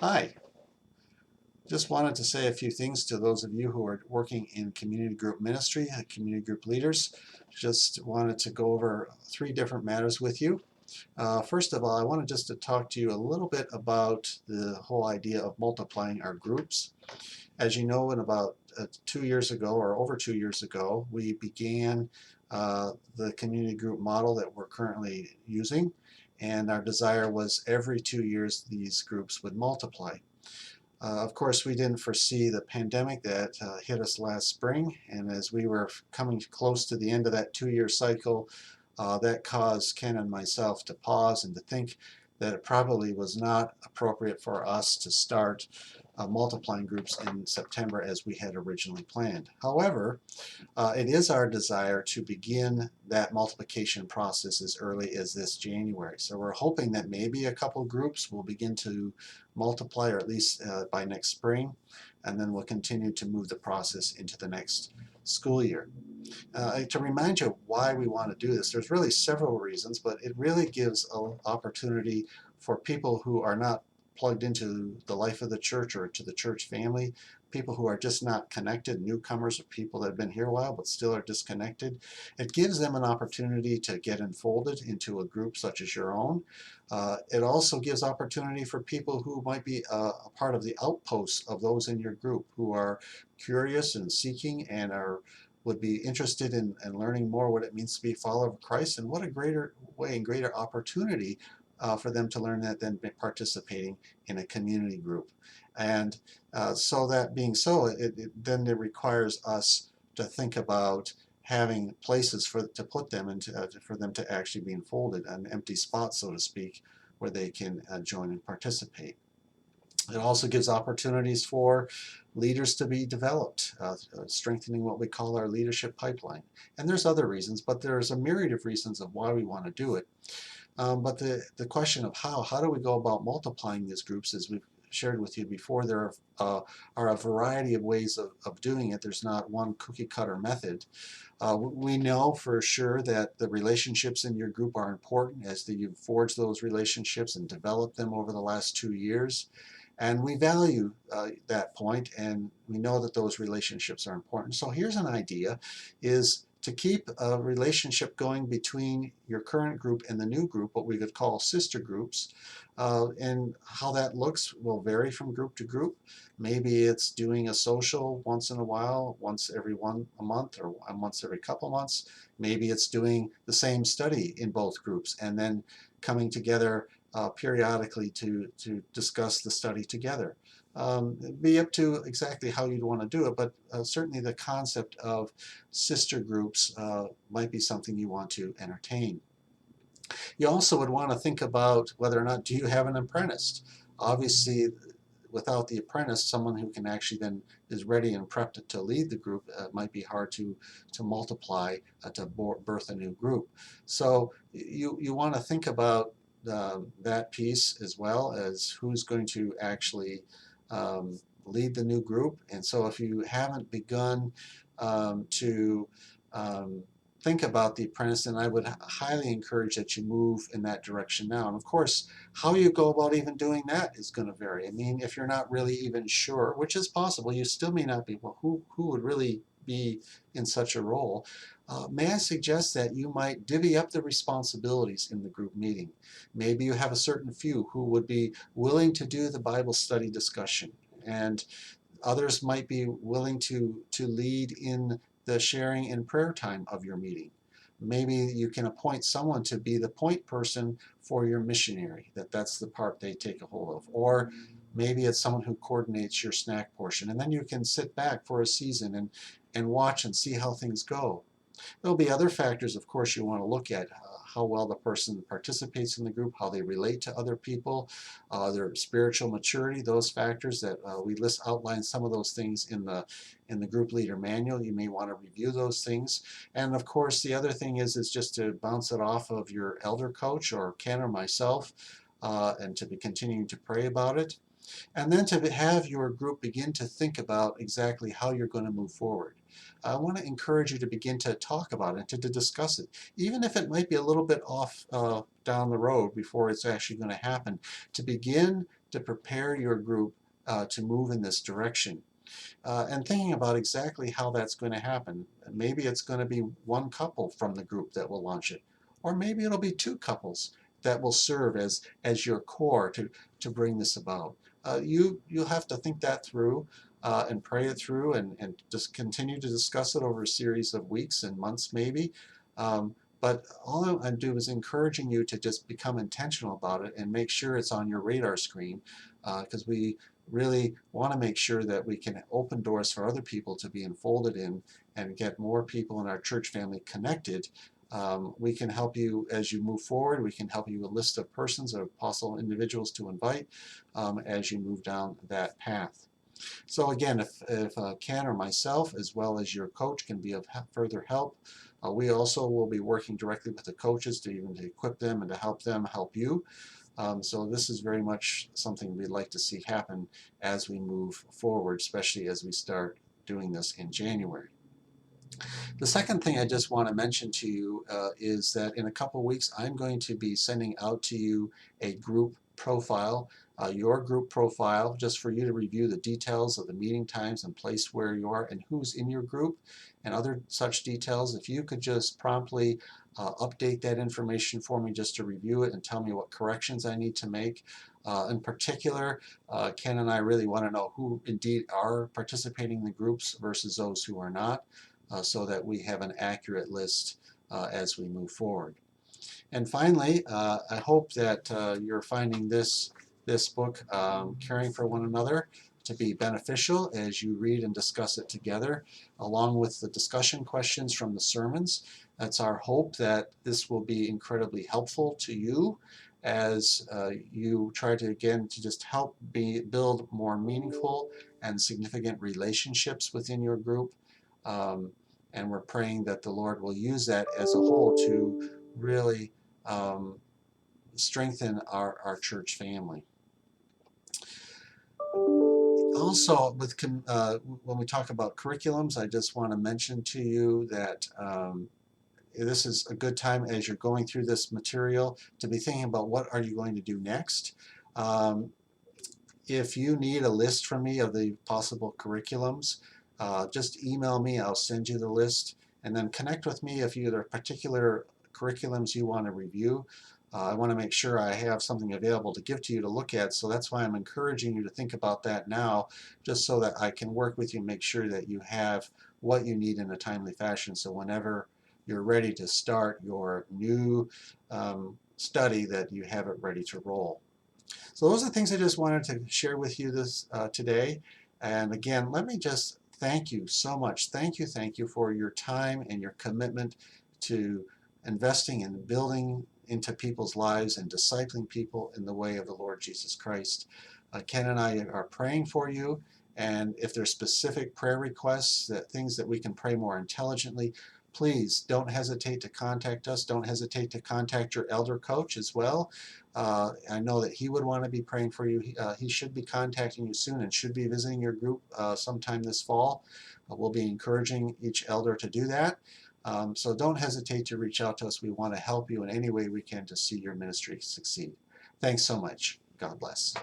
Hi, just wanted to say a few things to those of you who are working in community group ministry, community group leaders. Just wanted to go over three different matters with you. First of all, I wanted just to talk to you a little bit about the whole idea of multiplying our groups. As you know, in about 2 years ago or over 2 years ago, we began the community group model that we're currently using, and our desire was every 2 years these groups would multiply. Of course, we didn't foresee the pandemic that hit us last spring, and as we were coming close to the end of that 2 year cycle, that caused Ken and myself to pause and to think that it probably was not appropriate for us to start multiplying groups in September as we had originally planned. However, it is our desire to begin that multiplication process as early as this January. So we're hoping that maybe a couple groups will begin to multiply, or at least by next spring, and then we'll continue to move the process into the next school year. To remind you why we want to do this, there's really several reasons, but it really gives an opportunity for people who are not plugged into the life of the church or to the church family, people who are just not connected, newcomers or people that have been here a while but still are disconnected. It gives them an opportunity to get enfolded into a group such as your own. It also gives opportunity for people who might be a part of the outposts of those in your group who are curious and seeking and would be interested in learning more what it means to be a follower of Christ, and what a greater way and greater opportunity for them to learn that than participating in a community group. And so that being so, then it requires us to think about having places to put them and for them to actually be enfolded, an empty spot, so to speak, where they can join and participate. It also gives opportunities for leaders to be developed, strengthening what we call our leadership pipeline. And there's other reasons, but there's a myriad of reasons of why we want to do it. But the question of how do we go about multiplying these groups, as we've shared with you before, there are a variety of ways of doing it. There's not one cookie cutter method. We know for sure that the relationships in your group are important as you've forged those relationships and developed them over the last 2 years. And we value that point, and we know that those relationships are important. So here's an idea, is to keep a relationship going between your current group and the new group, what we could call sister groups. And how that looks will vary from group to group. Maybe it's doing a social once in a while, once every a month, or once every couple months. Maybe it's doing the same study in both groups and then coming together periodically to discuss the study together. It'd be up to exactly how you'd want to do it, but certainly the concept of sister groups might be something you want to entertain. You also would want to think about whether or not do you have an apprentice. Obviously, without the apprentice, someone who can actually then is ready and prepped to lead the group, might be hard to multiply, to birth a new group. So you want to think about that piece as well as who's going to actually lead the new group. And so if you haven't begun to think about the apprentice, then I would highly encourage that you move in that direction now. And of course, how you go about even doing that is going to vary. I mean, if you're not really even sure, which is possible, you still may not be, well, who would really be in such a role? May I suggest that you might divvy up the responsibilities in the group meeting? Maybe you have a certain few who would be willing to do the Bible study discussion, and others might be willing to lead in the sharing and prayer time of your meeting. Maybe you can appoint someone to be the point person for your missionary, that's the part they take a hold of. Or maybe it's someone who coordinates your snack portion. And then you can sit back for a season and watch and see how things go. There'll be other factors, of course, you want to look at. How well the person participates in the group, how they relate to other people, their spiritual maturity, those factors that we outline some of those things in the group leader manual. You may want to review those things. And of course, the other thing is just to bounce it off of your elder coach or Ken or myself, and to be continuing to pray about it. And then to have your group begin to think about exactly how you're going to move forward. I want to encourage you to begin to talk about it, to discuss it, even if it might be a little bit off down the road before it's actually going to happen, to begin to prepare your group to move in this direction. And thinking about exactly how that's going to happen. Maybe it's going to be one couple from the group that will launch it, or maybe it'll be two couples that will serve as your core to bring this about. You'll have to think that through and pray it through and just continue to discuss it over a series of weeks and months maybe. But all I'm doing is encouraging you to just become intentional about it and make sure it's on your radar screen, because we really want to make sure that we can open doors for other people to be enfolded in and get more people in our church family connected. We can help you as you move forward. We can help you with a list of persons or possible individuals to invite as you move down that path. So again, if Ken or myself, as well as your coach, can be of further help, we also will be working directly with the coaches to even to equip them and to help them help you. So this is very much something we'd like to see happen as we move forward, especially as we start doing this in January. The second thing I just want to mention to you is that in a couple of weeks I'm going to be sending out to you a group profile, your group profile, just for you to review the details of the meeting times and place where you are and who's in your group and other such details. If you could just promptly update that information for me just to review it and tell me what corrections I need to make. In particular, Ken and I really want to know who indeed are participating in the groups versus those who are not. So that we have an accurate list as we move forward. And finally, I hope that you're finding this book, Caring for One Another, to be beneficial as you read and discuss it together, along with the discussion questions from the sermons. It's our hope that this will be incredibly helpful to you as you try to, again, to just help build more meaningful and significant relationships within your group. And we're praying that the Lord will use that as a whole to really strengthen our church family. Also, when we talk about curriculums, I just want to mention to you that this is a good time as you're going through this material to be thinking about what are you going to do next. If you need a list from me of the possible curriculums, just email me. I'll send you the list, and then connect with me if there are particular curriculums you want to review. I want to make sure I have something available to give to you to look at, so that's why I'm encouraging you to think about that now, just so that I can work with you and make sure that you have what you need in a timely fashion, so whenever you're ready to start your new study, that you have it ready to roll. So those are the things I just wanted to share with you today. And again, let me just thank you so much. Thank you for your time and your commitment to investing in building into people's lives and discipling people in the way of the Lord Jesus Christ. Ken and I are praying for you. And if there's specific prayer requests, things that we can pray more intelligently, please don't hesitate to contact us. Don't hesitate to contact your elder coach as well. I know that he would want to be praying for you. He should be contacting you soon and should be visiting your group sometime this fall. We'll be encouraging each elder to do that. So don't hesitate to reach out to us. We want to help you in any way we can to see your ministry succeed. Thanks so much. God bless.